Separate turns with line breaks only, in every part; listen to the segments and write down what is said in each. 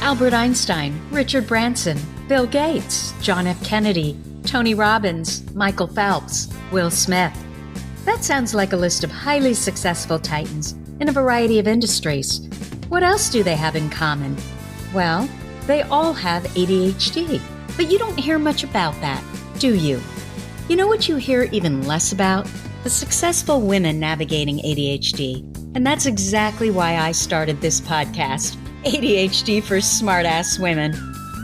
Albert Einstein, Richard Branson, Bill Gates, John F. Kennedy, Tony Robbins, Michael Phelps, Will Smith. That sounds like a list of highly successful titans in a variety of industries. What else do they have in common? Well, they all have ADHD, but you don't hear much about that, do you? You know what you hear even less about? The successful women navigating ADHD. And that's exactly why I started this podcast, ADHD for Smartass Women.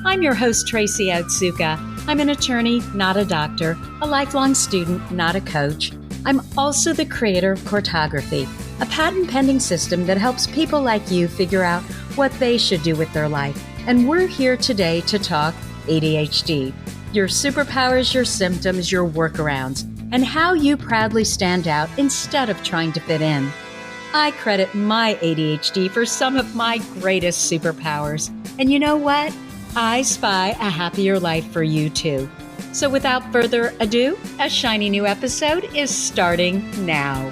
I'm your host, Tracy Otsuka. I'm an attorney, not a doctor, a lifelong student, not a coach. I'm also the creator of Courtography, a patent-pending system that helps people like you figure out what they should do with their life. And we're here today to talk ADHD, your superpowers, your symptoms, your workarounds, and how you proudly stand out instead of trying to fit in. I credit my ADHD for some of my greatest superpowers. And you know what? I spy a happier life for you too. So without further ado, a shiny new episode is starting now.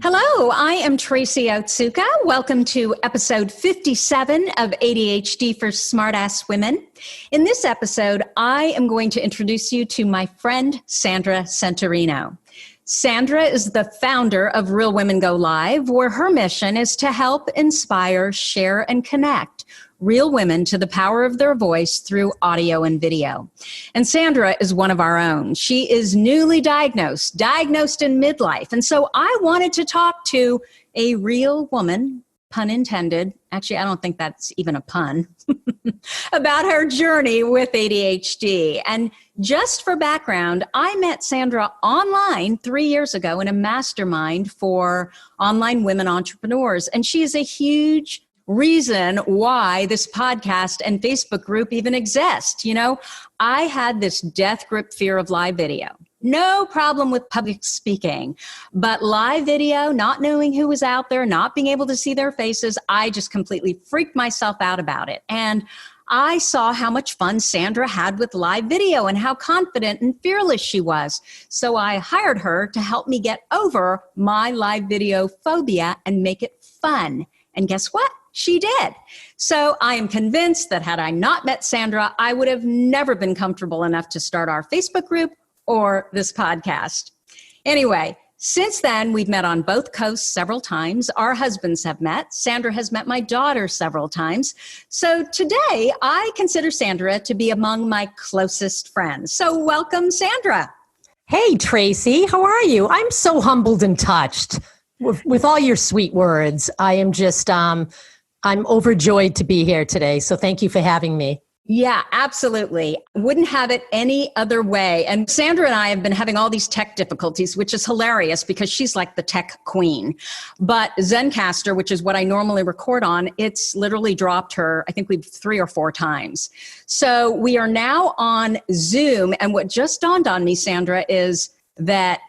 Hello, I am Tracy Otsuka. Welcome to episode 57 of ADHD for Smartass Women. In this episode, I am going to introduce you to my friend, Sandra Centorino. Sandra is the founder of RealWomenGoLive, where her mission is to help inspire, share, and connect real women to the power of their voice through audio and video. And Sandra is one of our own. She is newly diagnosed in midlife. And so I wanted to talk to a real woman, pun intended. Actually, I don't think that's even a pun, about her journey with ADHD. And just for background, I met Sandra online 3 years ago in a mastermind for online women entrepreneurs. And she is a huge reason why this podcast and Facebook group even exist. You know, I had this death grip fear of live video. No problem with public speaking, but live video, not knowing who was out there, not being able to see their faces, I just completely freaked myself out about it. And I saw how much fun Sandra had with live video and how confident and fearless she was. So I hired her to help me get over my live video phobia and make it fun. And guess what? She did. So I am convinced that had I not met Sandra, I would have never been comfortable enough to start our Facebook group or this podcast. Anyway, since then, we've met on both coasts several times. Our husbands have met. Sandra has met my daughter several times. So today, I consider Sandra to be among my closest friends. So welcome, Sandra.
Hey, Tracy. How are you? I'm so humbled and touched with all your sweet words. I am just, I'm overjoyed to be here today. So thank you for having me.
Yeah, absolutely. Wouldn't have it any other way. And Sandra and I have been having all these tech difficulties, which is hilarious because she's like the tech queen. But Zencastr, which is what I normally record on, it's literally dropped her, I think we've 3 or 4 times. So we are now on Zoom. And what just dawned on me, Sandra, is that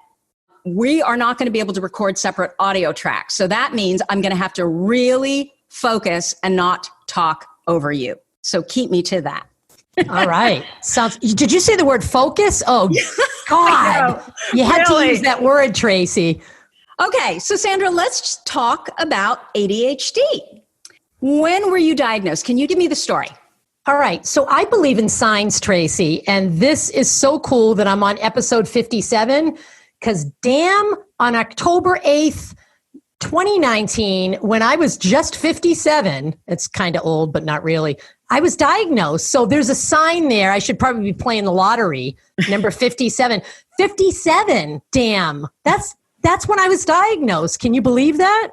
we are not going to be able to record separate audio tracks. So that means I'm going to have to really focus and not talk over you. So keep me to that.
All right. Did you say the word focus? Oh, God. You had to use that word, Tracy.
Okay. So Sandra, let's just talk about ADHD. When were you diagnosed? Can you give me the story?
All right. So I believe in signs, Tracy, and this is so cool that I'm on episode 57 because damn, on October 8th, 2019, when I was just 57, it's kind of old, but not really, I was diagnosed. So there's a sign there. I should probably be playing the lottery. Number 57. 57, damn. That's when I was diagnosed. Can you believe that?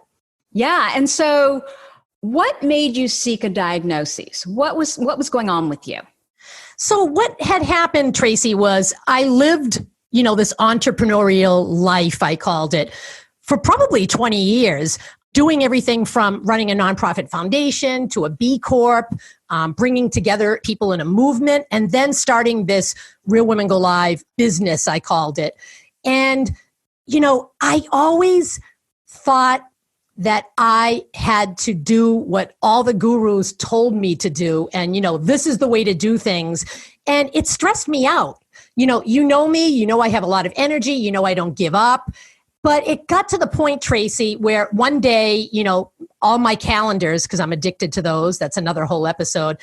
Yeah. And so what made you seek a diagnosis? What was going on with you?
So what had happened, Tracy, was I lived, this entrepreneurial life, I called it, for probably 20 years, doing everything from running a nonprofit foundation to a B Corp, bringing together people in a movement, and then starting this Real Women Go Live business, I called it. And, I always thought that I had to do what all the gurus told me to do. And, this is the way to do things. And it stressed me out. You know me, I have a lot of energy, I don't give up. But it got to the point, Tracy, where one day, all my calendars, because I'm addicted to those, that's another whole episode,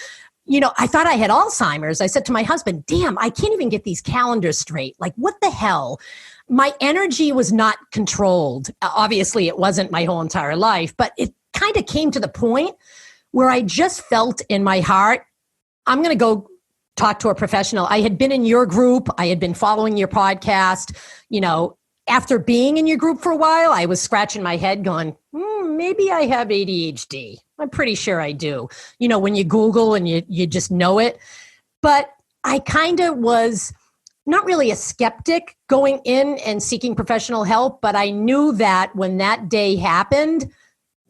I thought I had Alzheimer's. I said to my husband, damn, I can't even get these calendars straight. Like, what the hell? My energy was not controlled. Obviously, it wasn't my whole entire life, but it kind of came to the point where I just felt in my heart, I'm going to go talk to a professional. I had been in your group. I had been following your podcast. After being in your group for a while, I was scratching my head going, maybe I have ADHD. I'm pretty sure I do. When you Google and you just know it. But I kind of was not really a skeptic going in and seeking professional help, but I knew that when that day happened,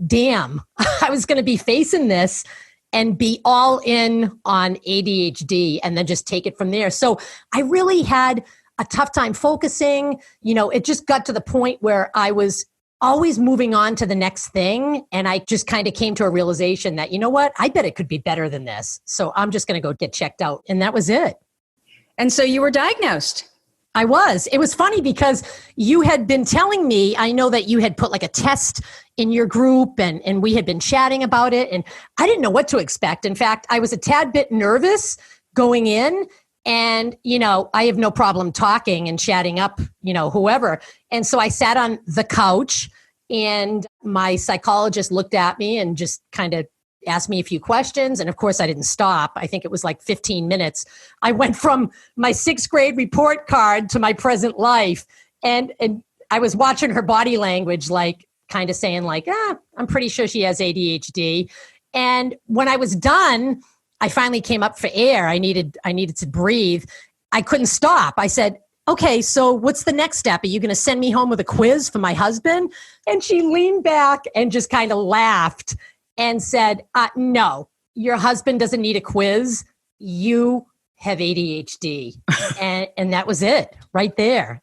damn, I was going to be facing this and be all in on ADHD and then just take it from there. So I really had a tough time focusing. It just got to the point where I was always moving on to the next thing. And I just kind of came to a realization that, what, I bet it could be better than this. So I'm just going to go get checked out. And that was it.
And so you were diagnosed.
I was. It was funny because you had been telling me, I know that you had put like a test in your group and we had been chatting about it. And I didn't know what to expect. In fact, I was a tad bit nervous going in. And, I have no problem talking and chatting up, whoever. And so I sat on the couch and my psychologist looked at me and just kind of asked me a few questions. And of course, I didn't stop. I think it was like 15 minutes. I went from my 6th grade report card to my present life. And I was watching her body language, like kind of saying like, I'm pretty sure she has ADHD. And when I was done, I finally came up for air. I needed to breathe. I couldn't stop. I said, okay, so what's the next step? Are you going to send me home with a quiz for my husband? And she leaned back and just kind of laughed and said, no, your husband doesn't need a quiz. You have ADHD. and that was it right there.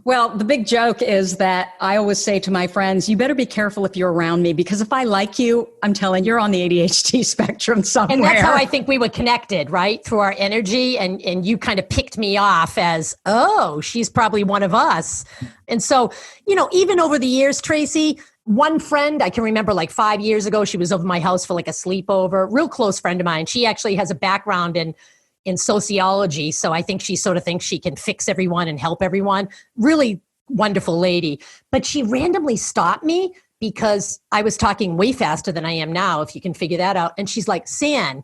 Well, the big joke is that I always say to my friends, you better be careful if you're around me, because if I like you, I'm telling you're on the ADHD spectrum somewhere.
And that's how I think we were connected, right? Through our energy. And you kind of picked me off as, oh, she's probably one of us. And so, even over the years, Tracy, one friend, I can remember like 5 years ago, she was over my house for like a sleepover, real close friend of mine. She actually has a background in sociology. So I think she sort of thinks she can fix everyone and help everyone. Really wonderful lady. But she randomly stopped me because I was talking way faster than I am now, if you can figure that out. And she's like, San,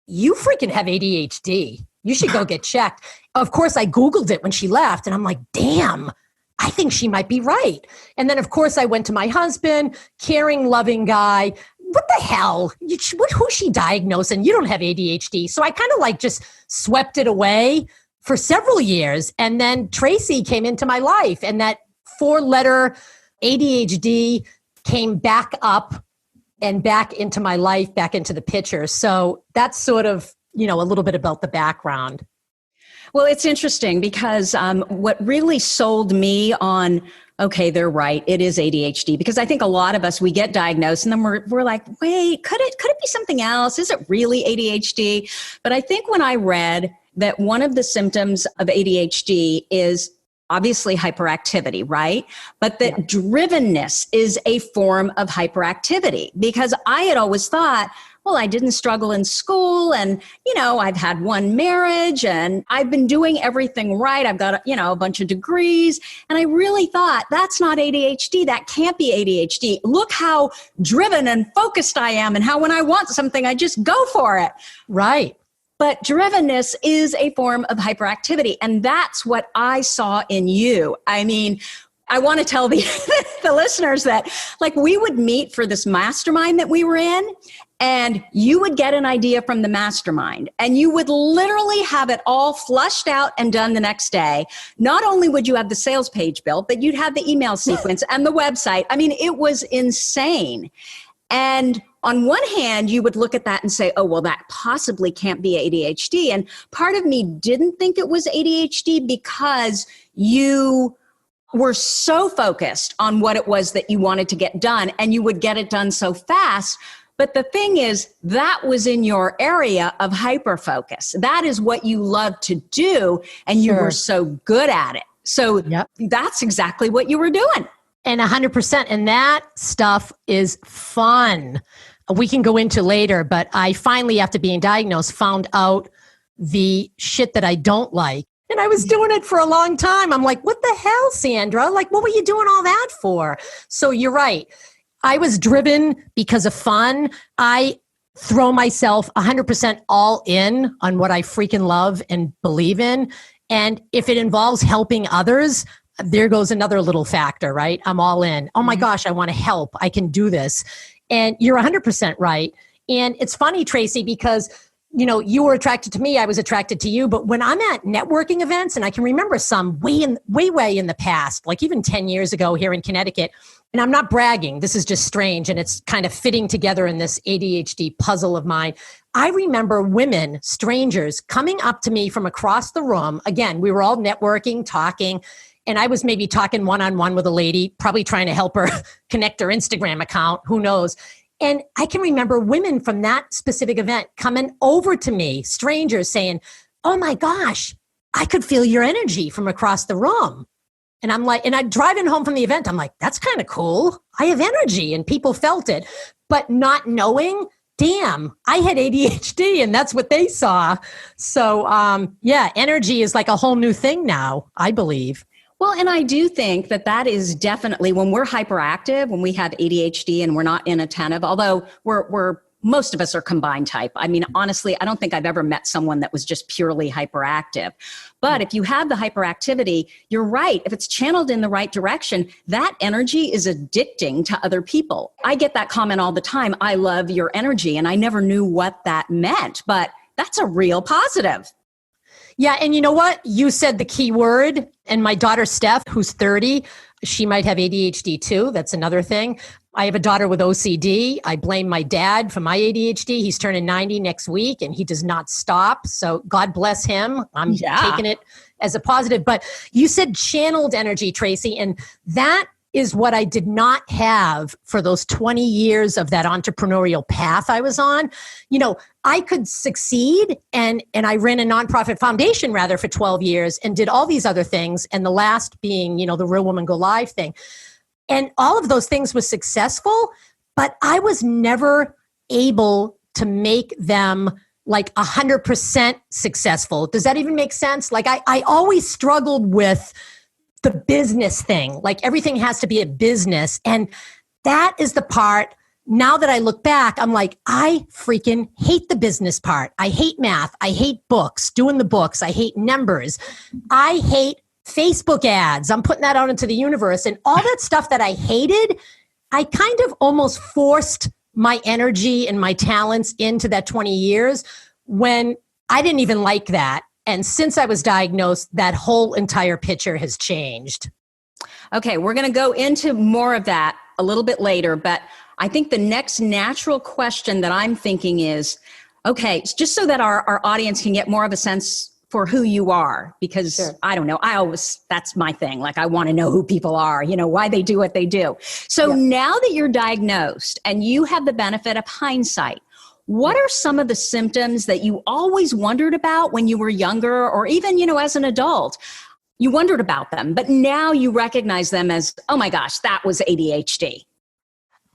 you freaking have ADHD. You should go get checked. Of course, I Googled it when she left and I'm like, damn, I think she might be right. And then of course I went to my husband, caring, loving guy. What the hell? Who's she diagnosing? You don't have ADHD. So I kind of like just swept it away for several years. And then Tracy came into my life and that 4-letter ADHD came back up and back into my life, back into the picture. So that's sort of, a little bit about the background.
Well, it's interesting because what really sold me on, okay, they're right, it is ADHD, because I think a lot of us, we get diagnosed and then we're like, wait, could it be something else? Is it really ADHD? But I think when I read that one of the symptoms of ADHD is obviously hyperactivity, right? But that drivenness is a form of hyperactivity, because I had always thought, well, I didn't struggle in school and, I've had one marriage and I've been doing everything right. I've got, a bunch of degrees. And I really thought that's not ADHD. That can't be ADHD. Look how driven and focused I am and how when I want something, I just go for it.
Right.
But drivenness is a form of hyperactivity. And that's what I saw in you. I mean, I want to tell the listeners that we would meet for this mastermind that we were in, and you would get an idea from the mastermind and you would literally have it all flushed out and done the next day. Not only would you have the sales page built, but you'd have the email sequence and the website. I mean, it was insane. And on one hand, you would look at that and say, oh, well, that possibly can't be ADHD. And part of me didn't think it was ADHD because you were so focused on what it was that you wanted to get done and you would get it done so fast. But the thing is, that was in your area of hyperfocus. That is what you love to do, and you were so good at it. So
Yep.
that's exactly what you were doing.
And 100%. And that stuff is fun. We can go into later, but I finally, after being diagnosed, found out the shit that I don't like. And I was doing it for a long time. I'm like, what the hell, Sandra? Like, what were you doing all that for? So you're right. I was driven because of fun. I throw myself 100% all in on what I freaking love and believe in. And if it involves helping others, there goes another little factor, right? I'm all in. Oh my gosh, I want to help. I can do this. And you're 100% right. And it's funny, Tracy, because you were attracted to me, I was attracted to you. But when I'm at networking events, and I can remember some way in the past, like even 10 years ago here in Connecticut, and I'm not bragging, this is just strange, and it's kind of fitting together in this ADHD puzzle of mine. I remember women, strangers, coming up to me from across the room. Again, we were all networking, talking, and I was maybe talking one-on-one with a lady, probably trying to help her connect her Instagram account, who knows. And I can remember women from that specific event coming over to me, strangers, saying, oh my gosh, I could feel your energy from across the room. And I'm like, and I'm driving home from the event, I'm like, that's kind of cool. I have energy, and people felt it, but not knowing, damn, I had ADHD and that's what they saw. So energy is like a whole new thing now, I believe.
Well, and I do think that is definitely when we're hyperactive, when we have ADHD and we're not inattentive, although we're most of us are combined type. I mean, honestly, I don't think I've ever met someone that was just purely hyperactive. But if you have the hyperactivity, you're right. If it's channeled in the right direction, that energy is addicting to other people. I get that comment all the time. I love your energy. And I never knew what that meant, but that's a real positive.
Yeah. And you know what? You said the key word. And my daughter, Steph, who's 30, she might have ADHD too. That's another thing. I have a daughter with OCD. I blame my dad for my ADHD. He's turning 90 next week and he does not stop. So God bless him. I'm taking it as a positive. But you said channeled energy, Tracy, and that is what I did not have for those 20 years of that entrepreneurial path I was on. I could succeed and I ran a nonprofit foundation rather for 12 years and did all these other things. And the last being, the Real Women Go Live thing. And all of those things was successful, but I was never able to make them like 100% successful. Does that even make sense? Like I always struggled with the business thing. Like everything has to be a business. And that is the part, now that I look back, I'm like, I freaking hate the business part. I hate math. I hate books, doing the books. I hate numbers. I hate Facebook ads. I'm putting that out into the universe. And all that stuff that I hated, I kind of almost forced my energy and my talents into that 20 years when I didn't even like that. And since I was diagnosed, that whole entire picture has changed.
Okay, we're going to go into more of that a little bit later, but I think the next natural question that I'm thinking is, okay, just so that our audience can get more of a sense for who you are, because sure. I don't know, that's my thing. Like I want to know who people are, why they do what they do. So now that you're diagnosed and you have the benefit of hindsight, what are some of the symptoms that you always wondered about when you were younger or even, as an adult? You wondered about them, but now you recognize them as, oh my gosh, that was ADHD.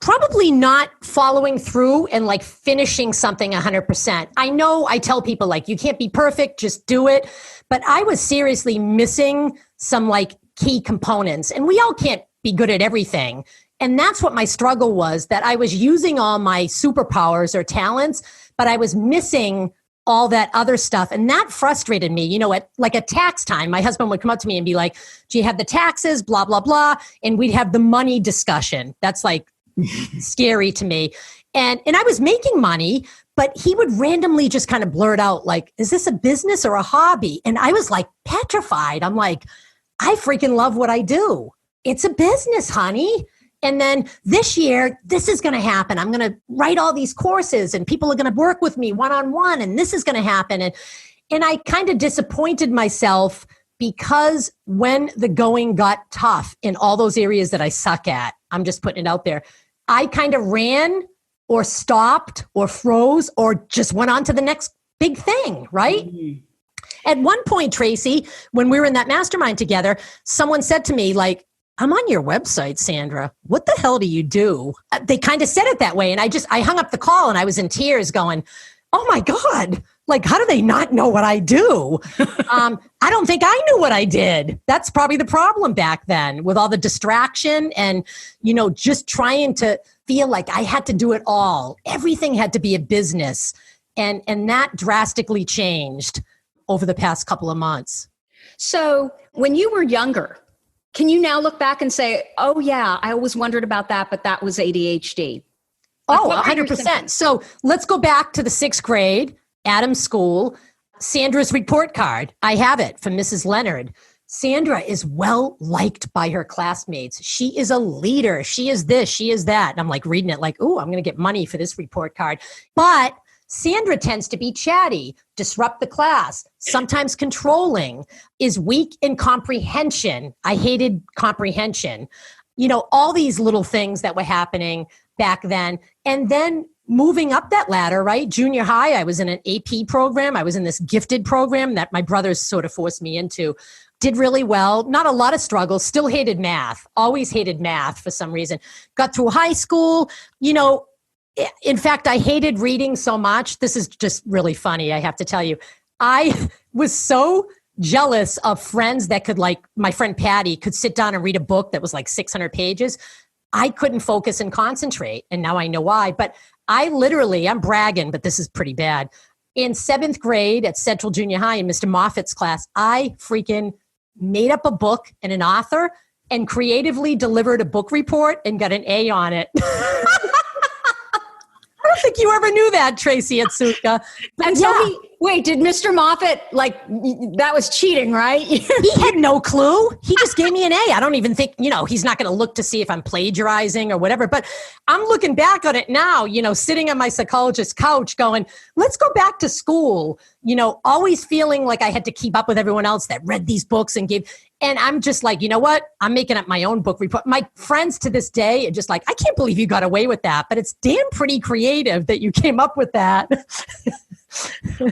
Probably not following through and like finishing something 100%. I know I tell people like, you can't be perfect, just do it. But I was seriously missing some like key components, and we all can't be good at everything. And that's what my struggle was, that I was using all my superpowers or talents, but I was missing all that other stuff. And that frustrated me. At tax time, my husband would come up to me and be like, do you have the taxes, blah, blah, blah. And we'd have the money discussion. That's like scary to me. And I was making money, but he would randomly just kind of blurt out like, is this a business or a hobby? And I was like petrified. I'm like, I freaking love what I do. It's a business, honey. And then this year, this is going to happen. I'm going to write all these courses and people are going to work with me one-on-one and this is going to happen. And I kind of disappointed myself because when the going got tough in all those areas that I suck at, I'm just putting it out there, I kind of ran or stopped or froze or just went on to the next big thing, right?
Mm-hmm.
At one point, Tracy, when we were in that mastermind together, someone said to me, like, I'm on your website, Sandra. What the hell do you do? They kind of said it that way. And I hung up the call and I was in tears going, oh my God, like, how do they not know what I do? I don't think I knew what I did. That's probably the problem back then with all the distraction and, just trying to feel like I had to do it all. Everything had to be a business. And that drastically changed over the past couple of months.
So when you were younger, can you now look back and say, oh yeah, I always wondered about that, but that was ADHD?
Oh, 100%. So let's go back to the 6th grade, Adams School, Sandra's report card. I have it from Mrs. Leonard. Sandra is well liked by her classmates. She is a leader. She is this, she is that. And I'm like reading it like, oh, I'm going to get money for this report card. But Sandra tends to be chatty, disrupt the class, sometimes controlling, is weak in comprehension. I hated comprehension. All these little things that were happening back then. And then moving up that ladder, right? Junior high, I was in an AP program. I was in this gifted program that my brothers sort of forced me into. Did really well. Not a lot of struggles. Still hated math. Always hated math for some reason. Got through high school. In fact, I hated reading so much. This is just really funny, I have to tell you. I was so jealous of friends that could, like my friend Patty, could sit down and read a book that was like 600 pages. I couldn't focus and concentrate. And now I know why. But I'm bragging, but this is pretty bad. In 7th grade at Central Junior High in Mr. Moffat's class, I freaking made up a book and an author and creatively delivered a book report and got an A on it. I don't think you ever knew that, Tracy Atsuka.
And so wait, did Mr. Moffat, that was cheating, right?
He had no clue. He just gave me an A. I don't even think, he's not going to look to see if I'm plagiarizing or whatever. But I'm looking back on it now, sitting on my psychologist's couch going, let's go back to school, always feeling like I had to keep up with everyone else that read these books and and I'm just like, you know what? I'm making up my own book report. My friends to this day are just like, I can't believe you got away with that, but it's damn pretty creative that you came up with that.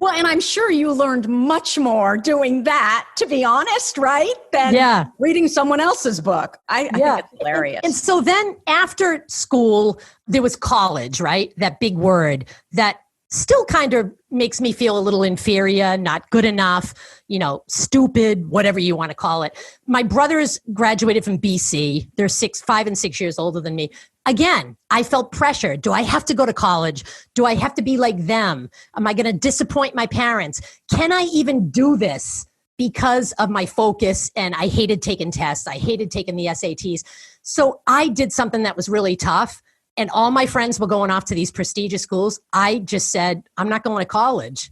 Well, and I'm sure you learned much more doing that, to be honest, right? Than reading someone else's book. I think it's hilarious.
And so then after school, there was college, right? That big word that still kind of makes me feel a little inferior, not good enough, stupid, whatever you want to call it. My brothers graduated from BC. They're 5 and 6 years older than me. Again, I felt pressure. Do I have to go to college? Do I have to be like them? Am I going to disappoint my parents? Can I even do this? Because of my focus, and I hated taking tests. I hated taking the SATs. So I did something that was really tough. And all my friends were going off to these prestigious schools. I just said, I'm not going to college.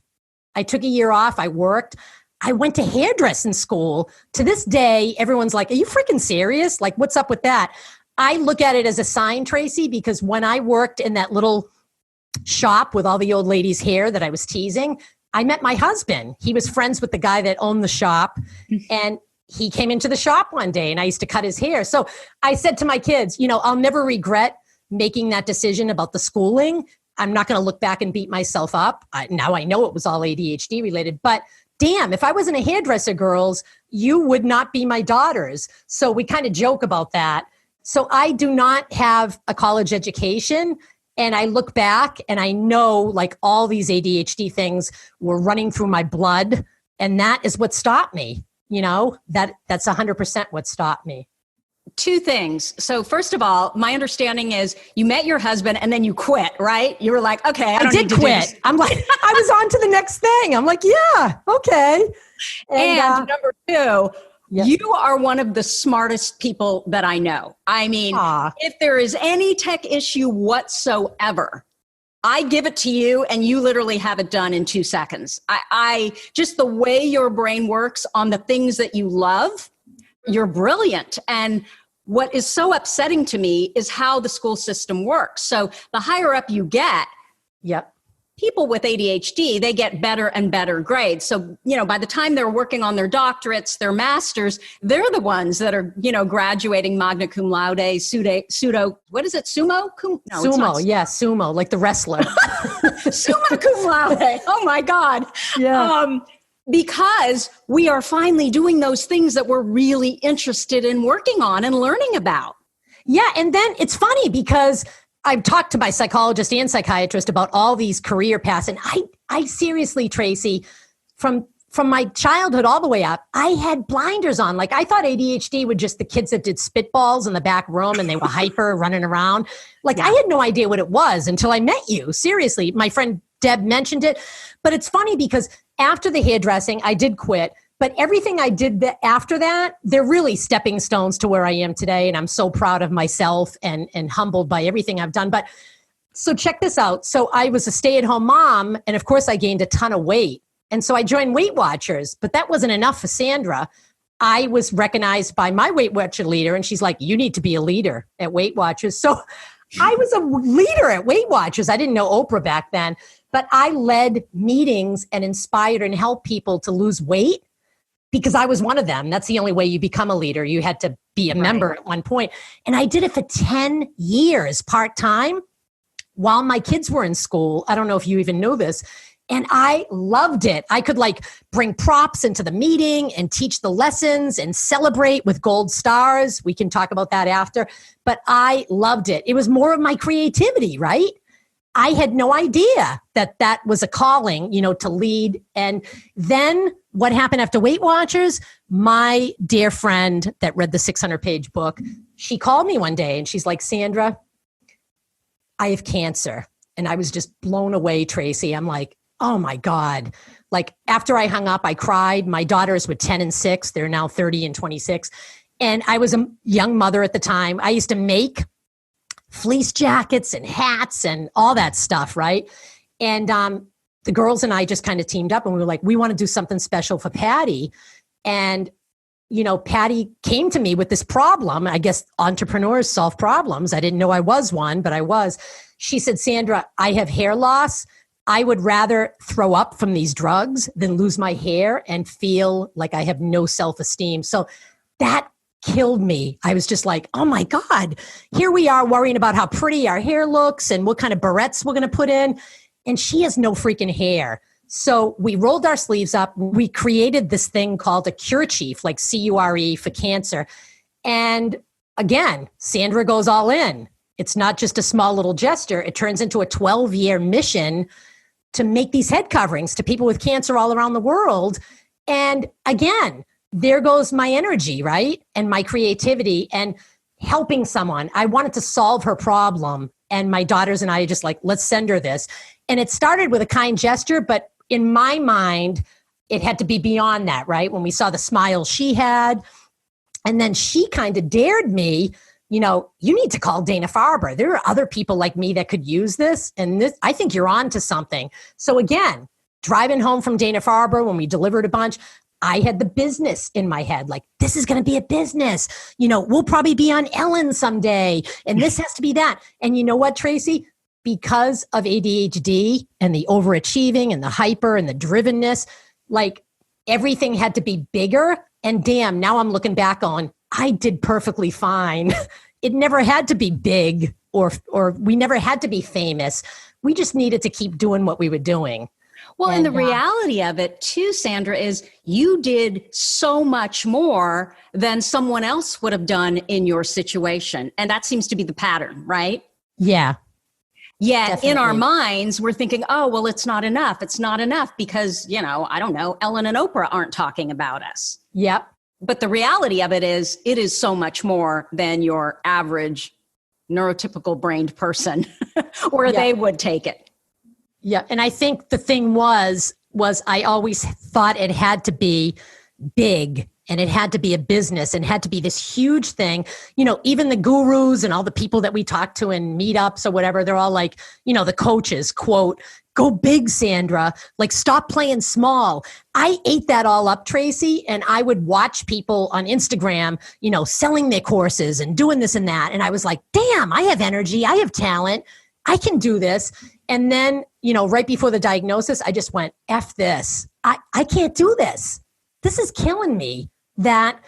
I took a year off. I worked. I went to hairdressing school. To this day, everyone's like, are you freaking serious? Like, what's up with that? I look at it as a sign, Tracy, because when I worked in that little shop with all the old ladies' hair that I was teasing, I met my husband. He was friends with the guy that owned the shop. And he came into the shop one day and I used to cut his hair. So I said to my kids, I'll never regret making that decision about the schooling. I'm not going to look back and beat myself up. Now I know it was all ADHD related, but damn, if I wasn't a hairdresser, girls, you would not be my daughters. So we kind of joke about that. So I do not have a college education. And I look back and I know like all these ADHD things were running through my blood. And that is what stopped me. That's 100% what stopped me.
Two things. So first of all, my understanding is you met your husband and then you quit, right? You were like, okay, I did quit.
I'm like, I was on to the next thing. I'm like, yeah, okay.
And number two, you are one of the smartest people that I know. I mean, if there is any tech issue whatsoever, I give it to you and you literally have it done in 2 seconds. I just the way your brain works on the things that you love, you're brilliant. And what is so upsetting to me is how the school system works. So the higher up you get, people with ADHD, they get better and better grades. So, by the time they're working on their doctorates, their masters, they're the ones that are, graduating magna cum laude, pseudo, what is it? Sumo?
No, sumo. Yeah. Sumo, like the wrestler.
Summa cum laude. Oh my God.
Yeah.
Because we are finally doing those things that we're really interested in working on and learning about.
Yeah. And then it's funny because I've talked to my psychologist and psychiatrist about all these career paths. And I seriously, Tracy, from my childhood all the way up, I had blinders on. Like I thought ADHD were just the kids that did spitballs in the back room and they were hyper running around. Like I had no idea what it was until I met you. Seriously, my friend Deb mentioned it. But it's funny because after the hairdressing, I did quit. But everything I did after that, they're really stepping stones to where I am today. And I'm so proud of myself and humbled by everything I've done. But so check this out. So I was a stay-at-home mom. And of course, I gained a ton of weight. And so I joined Weight Watchers. But that wasn't enough for Sandra. I was recognized by my Weight Watcher leader. And she's like, you need to be a leader at Weight Watchers. So I was a leader at Weight Watchers. I didn't know Oprah back then. But I led meetings and inspired and helped people to lose weight because I was one of them. That's the only way you become a leader. You had to be a member at one point. And I did it for 10 years part-time while my kids were in school. I don't know if you even know this. And I loved it. I could like bring props into the meeting and teach the lessons and celebrate with gold stars. We can talk about that after. But I loved it. It was more of my creativity, right? I had no idea that was a calling, to lead. And then what happened after Weight Watchers, my dear friend that read the 600-page book, she called me one day and she's like, Sandra, I have cancer. And I was just blown away, Tracy. I'm like, oh my God. Like after I hung up, I cried. My daughters were 10 and 6. They're now 30 and 26. And I was a young mother at the time. I used to make fleece jackets and hats and all that stuff, right? And the girls and I just kind of teamed up and we were like, we want to do something special for Patty. And, Patty came to me with this problem. I guess entrepreneurs solve problems. I didn't know I was one, but I was. She said, Sandra, I have hair loss. I would rather throw up from these drugs than lose my hair and feel like I have no self-esteem. So that killed me. I was just like, oh my God, here we are worrying about how pretty our hair looks and what kind of barrettes we're going to put in. And she has no freaking hair. So we rolled our sleeves up. We created this thing called a CUREchief, like CURE for cancer. And again, Sandra goes all in. It's not just a small little gesture. It turns into a 12-year mission to make these head coverings to people with cancer all around the world. And again, there goes my energy, right? And my creativity and helping someone. I wanted to solve her problem. And my daughters and I are just like, let's send her this. And it started with a kind gesture, but in my mind, it had to be beyond that, right? When we saw the smile she had. And then she kind of dared me, you need to call Dana-Farber. There are other people like me that could use this. And this, I think you're on to something. So again, driving home from Dana-Farber when we delivered a bunch, I had the business in my head. Like, this is going to be a business. We'll probably be on Ellen someday. And this has to be that. And you know what, Tracy? Because of ADHD and the overachieving and the hyper and the drivenness, like everything had to be bigger. And damn, now I'm looking back on, I did perfectly fine. It never had to be big or we never had to be famous. We just needed to keep doing what we were doing.
Well, and the reality of it too, Sandra, is you did so much more than someone else would have done in your situation. And that seems to be the pattern, right?
Yeah.
Yet
Definitely.
In our minds, we're thinking, oh, well, it's not enough. It's not enough because, I don't know, Ellen and Oprah aren't talking about us.
Yep.
But the reality of it is so much more than your average neurotypical brained person or they would take it.
Yeah. And I think the thing was I always thought it had to be big and it had to be a business and had to be this huge thing. Even the gurus and all the people that we talk to in meetups or whatever, they're all like, the coaches, quote, go big, Sandra, like stop playing small. I ate that all up, Tracy, and I would watch people on Instagram, selling their courses and doing this and that. And I was like, damn, I have energy. I have talent. I can do this. And then, right before the diagnosis, I just went, F this. I can't do this. This is killing me. That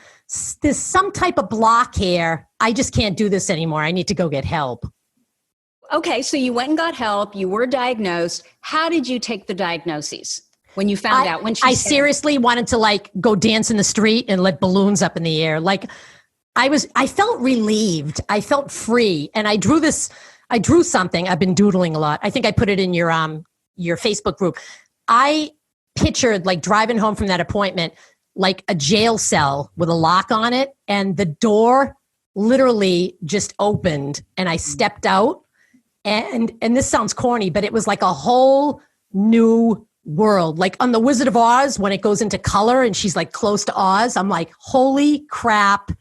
there's some type of block here. I just can't do this anymore. I need to go get help.
Okay, so you went and got help. You were diagnosed. How did you take the diagnoses? when you found out? When
I seriously wanted to like go dance in the street and let balloons up in the air. Like I felt relieved. I felt free. And I drew something. I've been doodling a lot. I think I put it in your Facebook group. I pictured like driving home from that appointment, like a jail cell with a lock on it. And the door literally just opened and I stepped out. And this sounds corny, but it was like a whole new world. Like on The Wizard of Oz, when it goes into color and she's like close to Oz, I'm like, holy crap.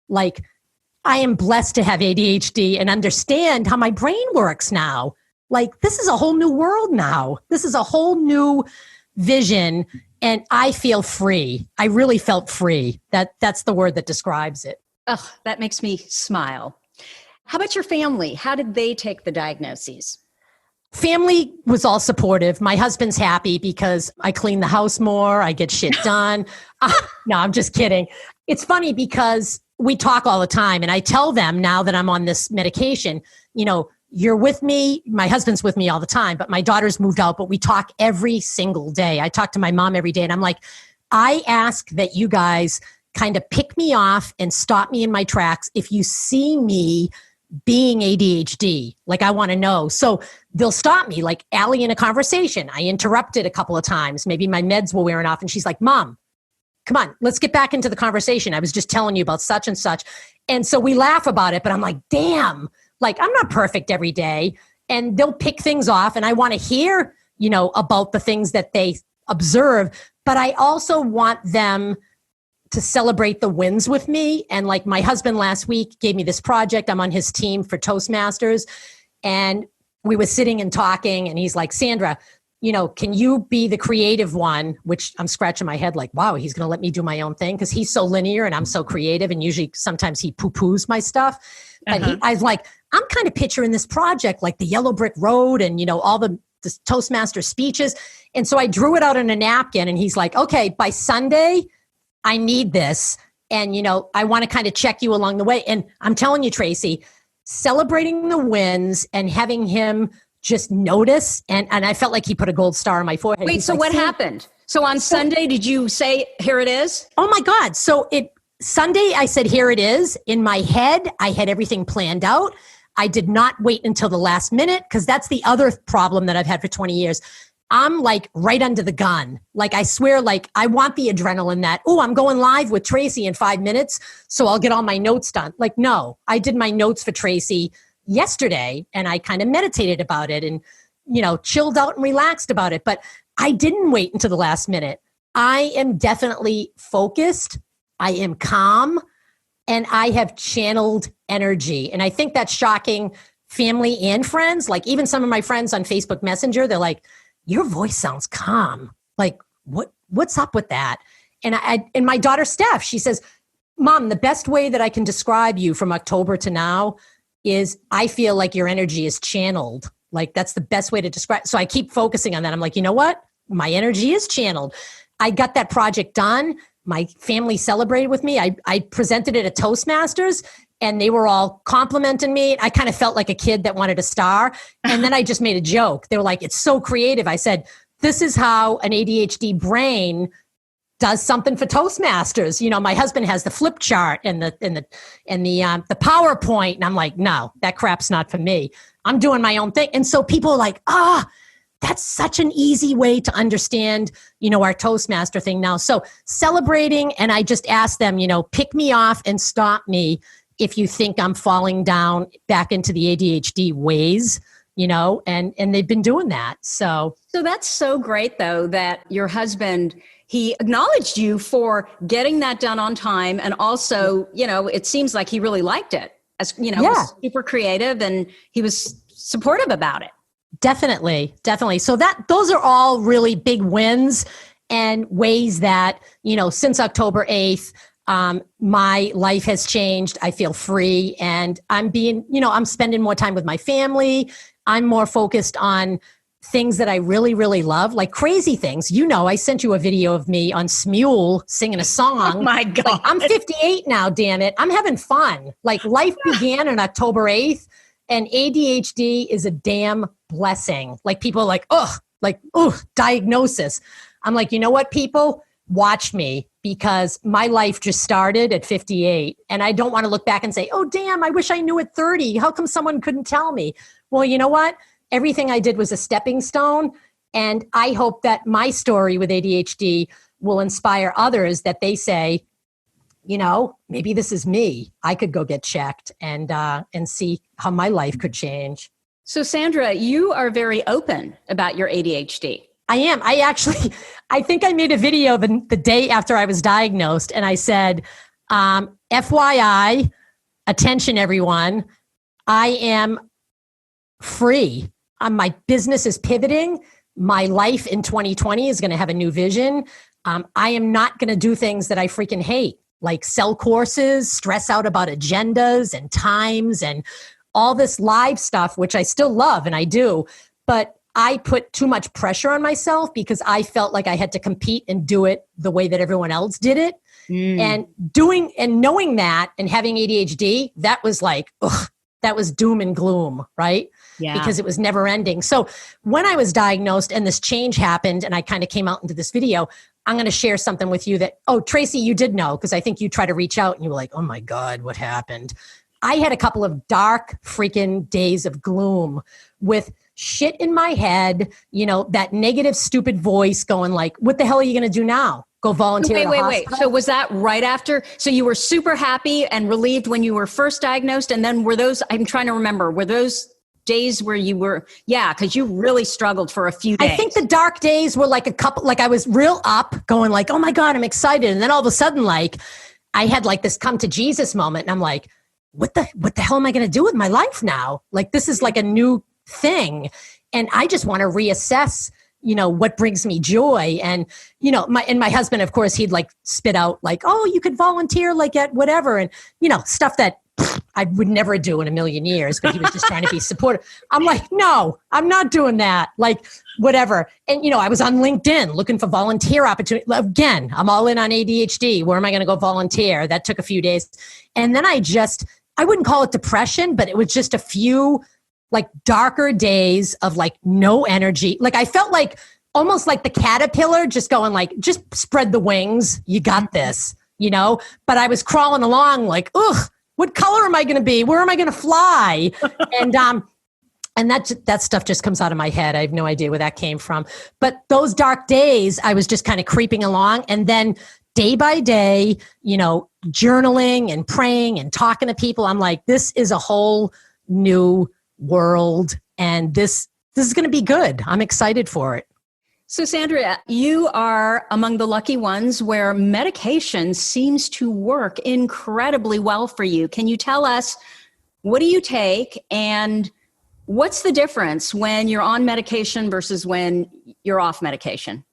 Like I am blessed to have ADHD and understand how my brain works now. Like this is a whole new world now. This is a whole new vision. And I feel free. I really felt free. That's the word that describes it.
Oh, that makes me smile. How about your family? How did they take the diagnoses?
Family was all supportive. My husband's happy because I clean the house more. I get shit done. No, I'm just kidding. It's funny because we talk all the time and I tell them now that I'm on this medication, you're with me. My husband's with me all the time, but my daughter's moved out, but we talk every single day. I talk to my mom every day and I'm like, I ask that you guys kind of pick me off and stop me in my tracks if you see me being ADHD. Like I want to know. So they'll stop me, like Allie in a conversation. I interrupted a couple of times. Maybe my meds were wearing off and she's like, Mom, come on, let's get back into the conversation. I was just telling you about such and such. And so we laugh about it, but I'm like, damn, like I'm not perfect every day. And they'll pick things off and I want to hear, about the things that they observe, but I also want them to celebrate the wins with me. And like my husband last week gave me this project. I'm on his team for Toastmasters. And we were sitting and talking and he's like, Sandra, can you be the creative one? Which I'm scratching my head like, wow, he's going to let me do my own thing because he's so linear and I'm so creative. And usually sometimes he poo-poos my stuff. But I was like, I'm kind of picturing this project like the yellow brick road and, all the Toastmaster speeches. And so I drew it out on a napkin and he's like, okay, by Sunday, I need this. And, I want to kind of check you along the way. And I'm telling you, Tracy, celebrating the wins and having him just notice. And I felt like he put a gold star on my forehead.
Wait, so like, what happened? So on Sunday, did you say, here it is?
Oh my God. So Sunday, I said, here it is. In my head, I had everything planned out. I did not wait until the last minute because that's the other problem that I've had for 20 years. I'm like right under the gun. Like I swear, like I want the adrenaline that, I'm going live with Tracy in 5 minutes. So I'll get all my notes done. Like, no, I did my notes for Tracy yesterday and I kind of meditated about it and, chilled out and relaxed about it. But I didn't wait until the last minute. I am definitely focused. I am calm and I have channeled energy. And I think that's shocking family and friends. Like even some of my friends on Facebook Messenger, they're like, your voice sounds calm. Like, what's up with that? And my daughter, Steph, she says, Mom, the best way that I can describe you from October to now is I feel like your energy is channeled. Like that's the best way to describe. So I keep focusing on that. I'm like, you know what? My energy is channeled. I got that project done. My family celebrated with me. I presented it at Toastmasters and they were all complimenting me. I kind of felt like a kid that wanted a star. And then I just made a joke. They were like, it's so creative. I said, this is how an ADHD brain does something for Toastmasters. My husband has the flip chart and the PowerPoint. And I'm like, no, that crap's not for me. I'm doing my own thing. And so people are like, that's such an easy way to understand, our Toastmaster thing now. So celebrating. And I just asked them, pick me off and stop me if you think I'm falling down back into the ADHD ways, and they've been doing that. So
that's so great though, that your husband, he acknowledged you for getting that done on time. And also, it seems like he really liked it as, was super creative and he was supportive about it.
Definitely. So those are all really big wins and ways that, since October 8th, my life has changed. I feel free and I'm I'm spending more time with my family. I'm more focused on things that I really, really love, like crazy things. I sent you a video of me on Smule singing a song.
Oh my God.
Like, I'm 58 now, damn it. I'm having fun. Like life began on October 8th and ADHD is a damn blessing. Like people are like, diagnosis. I'm like, you know what, people? Watch me, because my life just started at 58. And I don't want to look back and say, oh, damn, I wish I knew at 30. How come someone couldn't tell me? Well, you know what? Everything I did was a stepping stone. And I hope that my story with ADHD will inspire others, that they say, you know, maybe this is me. I could go get checked and see how my life could change.
So Sandra, you are very open about your ADHD.
I am. I think I made a video the day after I was diagnosed, and I said, FYI, attention everyone, I am free. My business is pivoting. My life in 2020 is going to have a new vision. I am not going to do things that I freaking hate, like sell courses, stress out about agendas and times and all this live stuff, which I still love and I do. But I put too much pressure on myself because I felt like I had to compete and do it the way that everyone else did it. And knowing that and having ADHD, that was like, ugh, that was doom and gloom, right? Yeah. Because it was never ending. So when I was diagnosed and this change happened and I kind of came out into this video, I'm going to share something with you that, oh, Tracy, you did know, because I think you tried to reach out and you were like, oh my God, what happened? I had a couple of dark freaking days of gloom with shit in my head, you know, that negative, stupid voice going like, what the hell are you going to do now? Go volunteer?
Wait. So was that right after? So you were super happy and relieved when you were first diagnosed. And then were those, I'm trying to remember, were those days where you were, because you really struggled for a few days.
I think the dark days were like a couple, like I was real up going like, oh my God, I'm excited. And then all of a sudden, like I had like this come to Jesus moment. And I'm like, what the hell am I going to do with my life now? Like, this is like a new thing. And I just want to reassess, you know, what brings me joy. And, you know, my husband, of course, he'd like spit out like, oh, you could volunteer like at whatever. And, you know, stuff that I would never do in a million years, but he was just trying to be supportive. I'm like, no, I'm not doing that. Like, whatever. And, you know, I was on LinkedIn looking for volunteer opportunity. Again, I'm all in on ADHD. Where am I going to go volunteer? That took a few days. And then I wouldn't call it depression, but it was just a few like darker days of like no energy. Like I felt like almost like the caterpillar just going like, just spread the wings. You got this, you know, but I was crawling along like, ugh, what color am I going to be? Where am I going to fly? And that stuff just comes out of my head. I have no idea where that came from. But those dark days, I was just kind of creeping along. And then day by day, you know, journaling and praying and talking to people, I'm like, this is a whole new world. And this is going to be good. I'm excited for it.
So Sandra, you are among the lucky ones where medication seems to work incredibly well for you. Can you tell us, what do you take and what's the difference when you're on medication versus when you're off medication?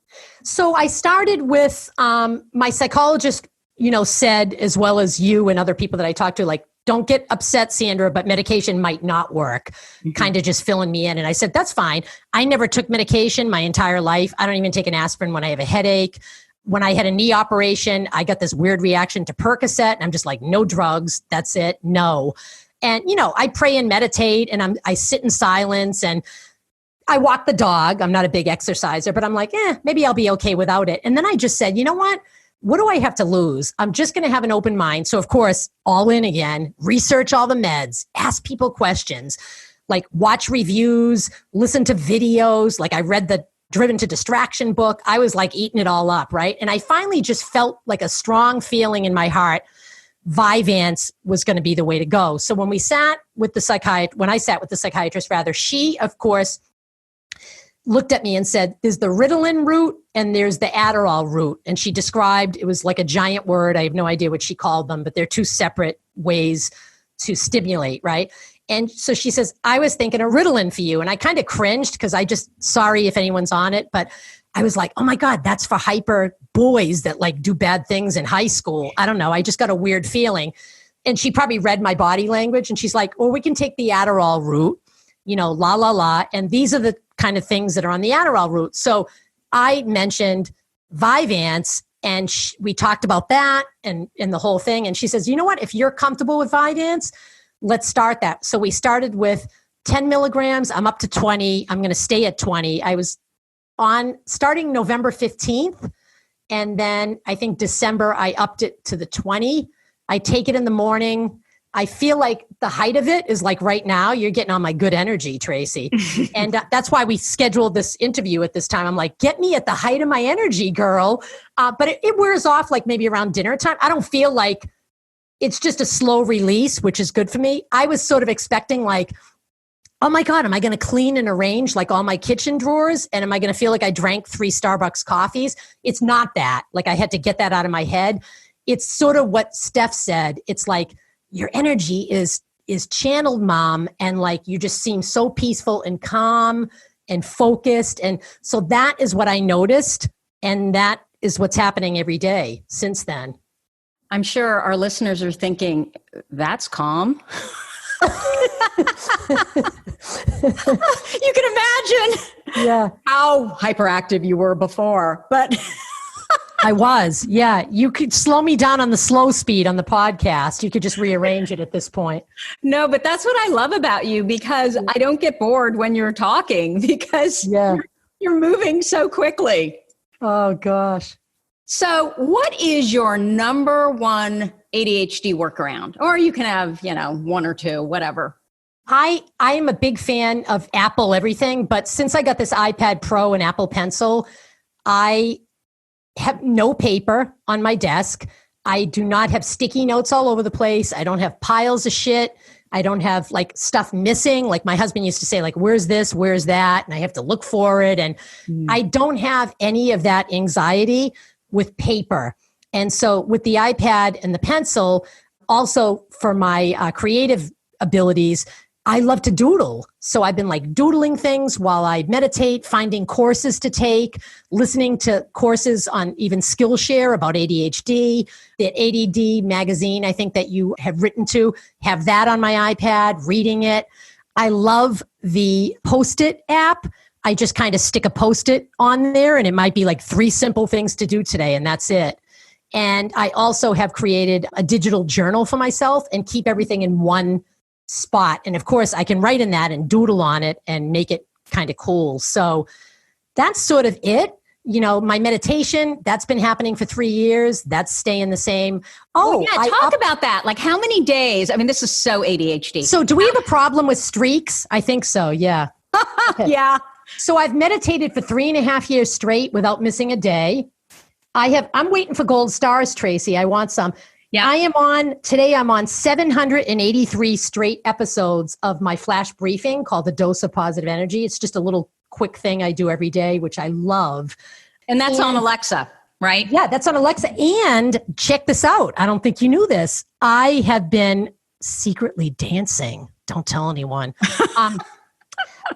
So I started with my psychologist, you know, said, as well as you and other people that I talked to, like, don't get upset, Sandra, but medication might not work, kind of just filling me in. And I said, that's fine. I never took medication my entire life. I don't even take an aspirin when I have a headache. When I had a knee operation, I got this weird reaction to Percocet. And I'm just like, no drugs. That's it. No. And, you know, I pray and meditate and I sit in silence and I walk the dog. I'm not a big exerciser, but I'm like, maybe I'll be okay without it. And then I just said, you know what do I have to lose? I'm just going to have an open mind. So of course, all in again, research all the meds, ask people questions, like watch reviews, listen to videos. Like I read the Driven to Distraction book. I was like eating it all up, right? And I finally just felt like a strong feeling in my heart. Vyvanse was going to be the way to go. So when I sat with the psychiatrist, she, of course, looked at me and said, there's the Ritalin route and there's the Adderall route. And she described, it was like a giant word. I have no idea what she called them, but they're two separate ways to stimulate, right? And so she says, I was thinking of Ritalin for you. And I kind of cringed because sorry if anyone's on it, but I was like, oh my God, that's for hyper boys that like do bad things in high school. I don't know. I just got a weird feeling. And she probably read my body language and she's like, well, we can take the Adderall route, you know, la, la, la. And these are the kind of things that are on the Adderall route. So I mentioned Vyvanse and we talked about that and the whole thing. And she says, you know what, if you're comfortable with Vyvanse, let's start that. So we started with 10 milligrams. I'm up to 20. I'm going to stay at 20. I was on starting November 15th. And then I think December, I upped it to the 20. I take it in the morning. I feel like the height of it is like right now, you're getting on my good energy, Tracy. And that's why we scheduled this interview at this time. I'm like, get me at the height of my energy, girl. But it wears off like maybe around dinner time. I don't feel like it's just a slow release, which is good for me. I was sort of expecting like, oh my God, am I going to clean and arrange like all my kitchen drawers? And am I going to feel like I drank 3 Starbucks coffees? It's not that. Like I had to get that out of my head. It's sort of what Steph said. It's like, your energy is channeled, Mom, and like you just seem so peaceful and calm and focused. And so that is what I noticed, and that is what's happening every day since then.
I'm sure our listeners are thinking, that's calm. You can imagine how hyperactive you were before, but...
I was. Yeah. You could slow me down on the slow speed on the podcast. You could just rearrange it at this point.
No, but that's what I love about you, because I don't get bored when you're talking, because you're moving so quickly.
Oh, gosh.
So what is your number one ADHD workaround? Or you can have, one or two, whatever.
I am a big fan of Apple everything, but since I got this iPad Pro and Apple Pencil, I have no paper on my desk. I do not have sticky notes all over the place. I don't have piles of shit. I don't have like stuff missing. Like my husband used to say, like, where's this? Where's that? And I have to look for it. And I don't have any of that anxiety with paper. And so with the iPad and the pencil, also for my creative abilities, I love to doodle. So I've been like doodling things while I meditate, finding courses to take, listening to courses on even Skillshare about ADHD. The Adhd magazine, I think that you have written to, have that on my iPad, reading it. I love the Post-it app. I just kind of stick a Post-it on there, and it might be like 3 simple things to do today, and that's it. And I also have created a digital journal for myself and keep everything in one spot. And of course, I can write in that and doodle on it and make it kind of cool. So that's sort of it. My meditation, that's been happening for 3 years. That's staying the same.
Talk about that. Like how many days? I mean, this is so ADHD.
So do we have a problem with streaks? I think so. Yeah.
Yeah.
So I've meditated for 3.5 years straight without missing a day. I'm waiting for gold stars, Tracy. I want some. Yeah. Today I'm on 783 straight episodes of my flash briefing called The Dose of Positive Energy. It's just a little quick thing I do every day, which I love.
And that's on Alexa, right?
Yeah, that's on Alexa. And check this out. I don't think you knew this. I have been secretly dancing. Don't tell anyone.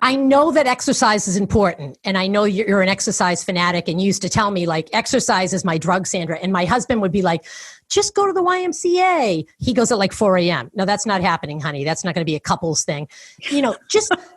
I know that exercise is important, and I know you're an exercise fanatic, and you used to tell me like exercise is my drug, Sandra. And my husband would be like, just go to the YMCA. He goes at like 4 a.m. No, that's not happening, honey. That's not going to be a couples thing.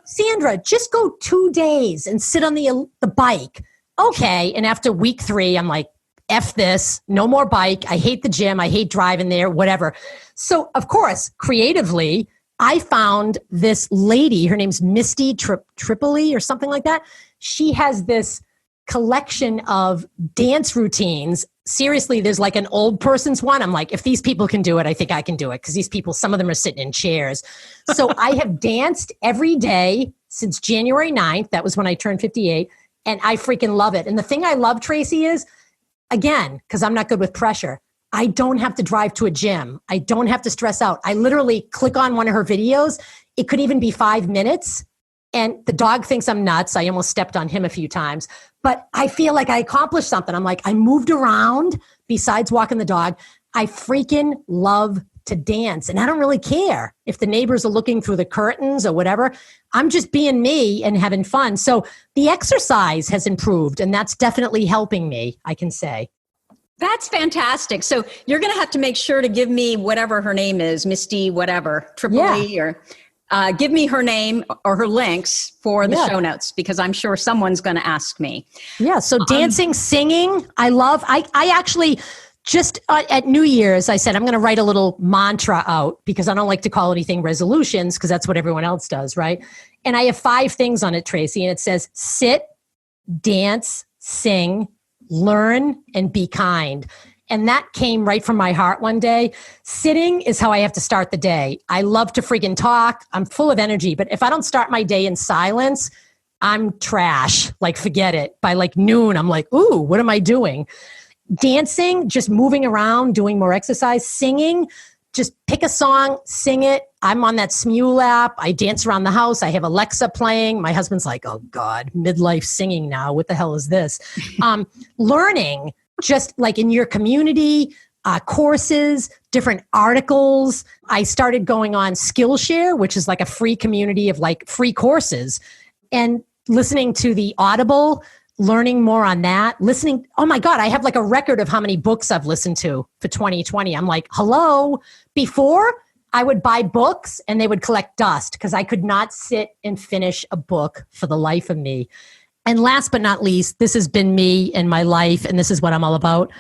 Sandra, just go 2 days and sit on the bike. Okay. And after week 3, I'm like, F this, no more bike. I hate the gym. I hate driving there, whatever. So of course, creatively, I found this lady, her name's Misty Tripoli or something like that. She has this collection of dance routines. Seriously, there's like an old person's one. I'm like, if these people can do it, I think I can do it. Because these people, some of them are sitting in chairs. So I have danced every day since January 9th. That was when I turned 58. And I freaking love it. And the thing I love, Tracy, is, again, because I'm not good with pressure, I don't have to drive to a gym. I don't have to stress out. I literally click on one of her videos. It could even be 5 minutes. And the dog thinks I'm nuts. I almost stepped on him a few times. But I feel like I accomplished something. I'm like, I moved around besides walking the dog. I freaking love to dance. And I don't really care if the neighbors are looking through the curtains or whatever. I'm just being me and having fun. So the exercise has improved. And that's definitely helping me, I can say.
That's fantastic. So you're going to have to make sure to give me whatever her name is, Misty, whatever, Tripoli, or give me her name or her links for the show notes, because I'm sure someone's going to ask me.
Yeah. So dancing, singing, I love. I actually just at New Year's, I said, I'm going to write a little mantra out, because I don't like to call anything resolutions, because that's what everyone else does, right? And I have 5 things on it, Tracy, and it says sit, dance, sing, learn, and be kind. And that came right from my heart one day. Sitting is how I have to start the day. I love to freaking talk. I'm full of energy. But if I don't start my day in silence, I'm trash. Like, forget it. By like noon, I'm like, ooh, what am I doing? Dancing, just moving around, doing more exercise. Singing, just pick a song, sing it. I'm on that Smule app. I dance around the house. I have Alexa playing. My husband's like, oh God, midlife singing now. What the hell is this? Learning, just like in your community, courses, different articles. I started going on Skillshare, which is like a free community of like free courses, and listening to the Audible, learning more on that, listening. Oh my God, I have like a record of how many books I've listened to for 2020. I'm like, hello. Before, I would buy books and they would collect dust because I could not sit and finish a book for the life of me. And last but not least, this has been me and my life, and this is what I'm all about.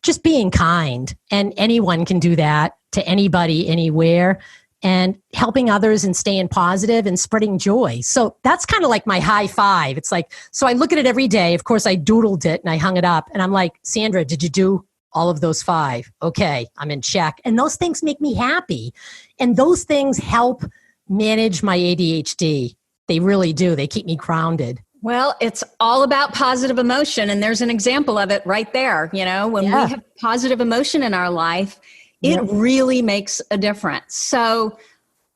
Just being kind. And anyone can do that to anybody, anywhere, and helping others and staying positive and spreading joy. So that's kind of like my high five. It's like, so I look at it every day. Of course, I doodled it and I hung it up. And I'm like, Sandra, did you do all of those 5? Okay, I'm in check. And those things make me happy. And those things help manage my ADHD. They really do. They keep me grounded.
Well, it's all about positive emotion. And there's an example of it right there. You know, when we have positive emotion in our life, it really makes a difference. So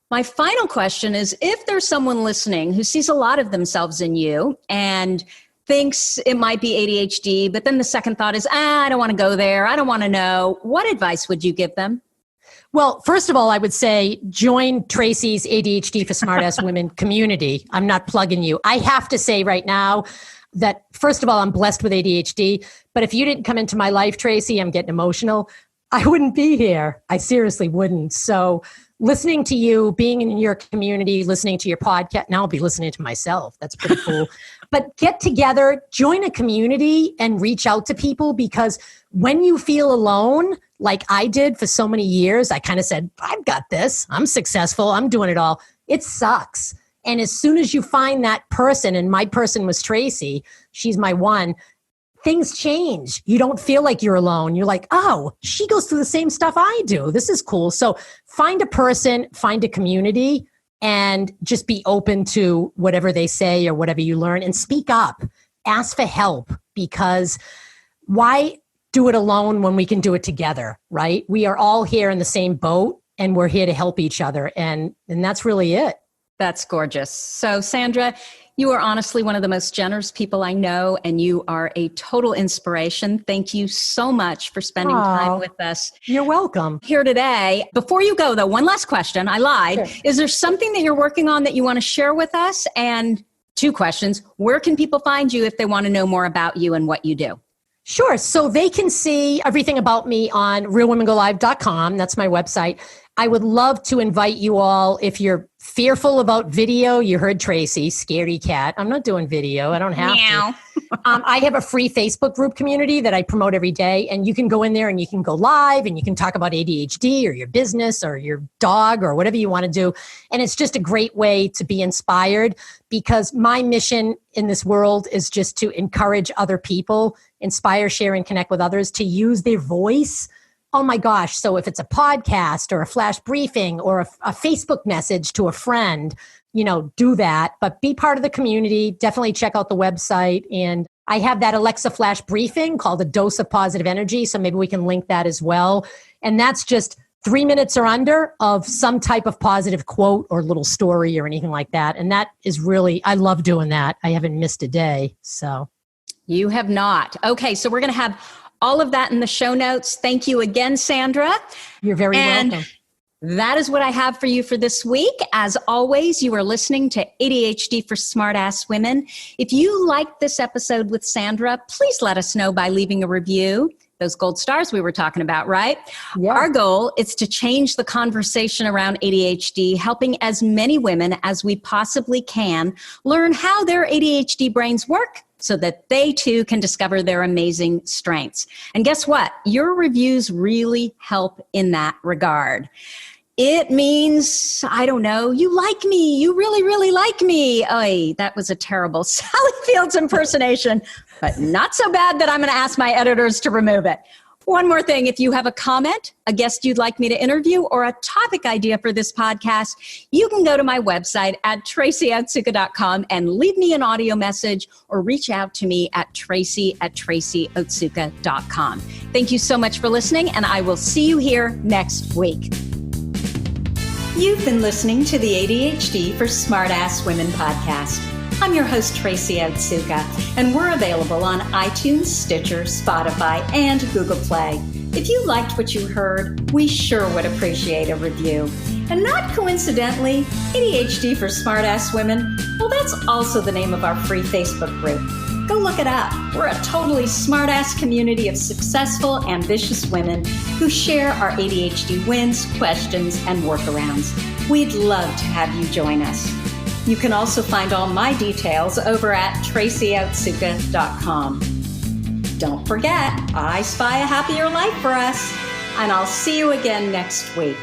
my final question is, if there's someone listening who sees a lot of themselves in you and thinks it might be ADHD, but then the second thought is, I don't want to go there. I don't want to know. What advice would you give them?
Well, first of all, I would say join Tracy's ADHD for Smartass Women community. I'm not plugging you. I have to say right now that, first of all, I'm blessed with ADHD. But if you didn't come into my life, Tracy, I'm getting emotional, I wouldn't be here. I seriously wouldn't. So listening to you, being in your community, listening to your podcast, now I'll be listening to myself. That's pretty cool. But get together, join a community and reach out to people, because when you feel alone, like I did for so many years, I kind of said, I've got this. I'm successful. I'm doing it all. It sucks. And as soon as you find that person, and my person was Tracy, she's my one, things change. You don't feel like you're alone. You're like, oh, she goes through the same stuff I do. This is cool. So find a person, find a community, and just be open to whatever they say or whatever you learn, and speak up. Ask for help, because why do it alone when we can do it together, right? We are all here in the same boat, and we're here to help each other. And that's really it.
That's gorgeous. So Sandra, you are honestly one of the most generous people I know, and you are a total inspiration. Thank you so much for spending time with us.
You're welcome.
Here today. Before you go, though, one last question. I lied. Sure. Is there something that you're working on that you want to share with us? And 2 questions. Where can people find you if they want to know more about you and what you do?
Sure. So they can see everything about me on RealWomenGoLive.com. That's my website. I would love to invite you all, if you're fearful about video, you heard Tracy, scaredy cat. I'm not doing video. I don't have to. I have a free Facebook group community that I promote every day, and you can go in there and you can go live and you can talk about ADHD or your business or your dog or whatever you want to do. And it's just a great way to be inspired, because my mission in this world is just to encourage other people, inspire, share, and connect with others to use their voice. Oh my gosh. So if it's a podcast or a flash briefing or a Facebook message to a friend, do that, but be part of the community. Definitely check out the website. And I have that Alexa flash briefing called A Dose of Positive Energy. So maybe we can link that as well. And that's just 3 minutes or under of some type of positive quote or little story or anything like that. And that is really, I love doing that. I haven't missed a day. So
you have not. Okay. So we're going to have all of that in the show notes. Thank you again, Sandra.
You're very welcome.
That is what I have for you for this week. As always, you are listening to ADHD for Smartass Women. If you liked this episode with Sandra, please let us know by leaving a review. Those gold stars we were talking about, right? Yeah. Our goal is to change the conversation around ADHD, helping as many women as we possibly can learn how their ADHD brains work, so that they too can discover their amazing strengths. And guess what? Your reviews really help in that regard. It means, I don't know, you like me. You really, really like me. Oy, that was a terrible Sally Fields impersonation, but not so bad that I'm going to ask my editors to remove it. One more thing, if you have a comment, a guest you'd like me to interview, or a topic idea for this podcast, you can go to my website at tracyotsuka.com and leave me an audio message or reach out to me at tracy@tracyotsuka.com. Thank you so much for listening, and I will see you here next week. You've been listening to the ADHD for Smartass Women podcast. I'm your host, Tracy Otsuka, and we're available on iTunes, Stitcher, Spotify, and Google Play. If you liked what you heard, we sure would appreciate a review. And not coincidentally, ADHD for Smartass Women, well, that's also the name of our free Facebook group. Go look it up. We're a totally smartass community of successful, ambitious women who share our ADHD wins, questions, and workarounds. We'd love to have you join us. You can also find all my details over at tracyotsuka.com. Don't forget, I spy a happier life for us, and I'll see you again next week.